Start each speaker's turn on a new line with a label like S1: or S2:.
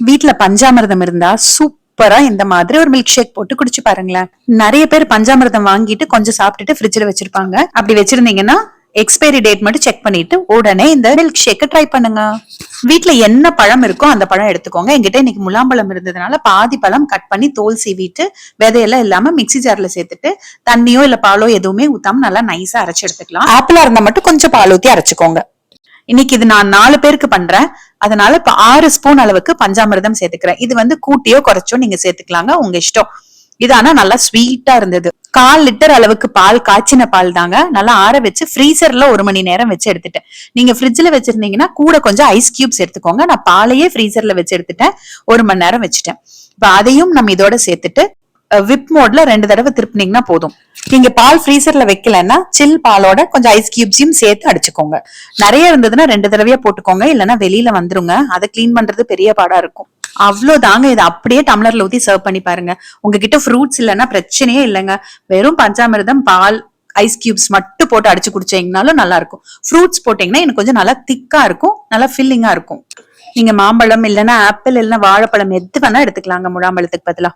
S1: வீட்ல பஞ்சாமிர்தம் இருந்தா சூப்பரா இந்த மாதிரி ஒரு மில்க் ஷேக் போட்டு குடிச்சு பாருங்களேன். நிறைய பேர் பஞ்சாமிர்தம் வாங்கிட்டு கொஞ்சம் சாப்பிட்டுட்டு ஃப்ரிட்ஜ்ல வச்சிருப்பாங்க. அப்படி வச்சிருந்தீங்கன்னா எக்ஸ்பைரி டேட் மட்டும் செக் பண்ணிட்டு உடனே இந்த மில்க் ஷேக்க ட்ரை பண்ணுங்க. வீட்ல என்ன பழம் இருக்கோ அந்த பழம் எடுத்துக்கோங்க. என்கிட்ட இன்னைக்கு முலாம்பழம் இருந்ததுனால பாதி பழம் கட் பண்ணி தோல் சீவிட்டு விதையெல்லாம் இல்லாம மிக்ஸி ஜார்ல சேர்த்துட்டு தண்ணியோ இல்ல பாலோ எதுவுமே ஊத்தாம நல்லா நைஸா அரைச்சு எடுத்துக்கலாம். ஆப்பிளா இருந்தா மட்டும் கொஞ்சம் பால் ஊத்தி அரைச்சுக்கோங்க. இன்னைக்கு இது நான் 4 பேருக்கு பண்றேன். அதனால இப்ப 6 ஸ்பூன் அளவுக்கு பஞ்சாமிர்தம் சேர்த்துக்கிறேன். இது வந்து கூட்டியோ குறைச்சோ நீங்க சேர்த்துக்கலாங்க, உங்க இஷ்டம். இது ஆனா நல்லா ஸ்வீட்டா இருந்தது. 1/4 லிட்டர் அளவுக்கு பால், காய்ச்சின பால் தாங்க. நல்லா ஆற வச்சு ஃப்ரீசர்ல 1 மணி நேரம் வச்சு எடுத்துட்டேன். நீங்க ஃப்ரிட்ஜ்ல வச்சிருந்தீங்கன்னா கூட கொஞ்சம் ஐஸ் கியூப்ஸ் எடுத்துக்கோங்க. நான் பாலையே ஃப்ரீசர்ல வச்சு எடுத்துட்டேன். 1 மணி நேரம் வச்சுட்டேன். இப்ப அதையும் நம்ம இதோட சேர்த்துட்டு விப் மோட்ல 2 தடவை திருப்பினீங்கன்னா போதும். நீங்க பால் ஃப்ரீசர்ல வைக்கலன்னா சில் பாலோட கொஞ்சம் ஐஸ் கியூப்ஸையும் சேர்த்து அடிச்சுக்கோங்க. நிறைய இருந்ததுன்னா 2 தடவையா போட்டுக்கோங்க, இல்லைன்னா வெளியில வந்துருங்க. அதை கிளீன் பண்றது பெரிய பாடா இருக்கும். அவ்வளவுதாங்க. இதை அப்படியே டம்ளர்ல ஊத்தி சர்வ் பண்ணி பாருங்க. உங்ககிட்ட ஃப்ரூட்ஸ் இல்லைன்னா பிரச்சனையே இல்லைங்க. வெறும் பஞ்சாமிர்தம், பால், ஐஸ் கியூப்ஸ் மட்டும் போட்டு அடிச்சு குடிச்சீங்கனாலும் நல்லா இருக்கும். ஃப்ரூட்ஸ் போட்டீங்கன்னா எனக்கு கொஞ்சம் நல்லா திக்கா இருக்கும், நல்லா ஃபில்லிங்கா இருக்கும். நீங்க மாம்பழம் இல்லைன்னா ஆப்பிள் இல்லைன்னா வாழைப்பழம் எது வேணா எடுத்துக்கலாங்க முழாம்பழத்துக்கு பதிலா.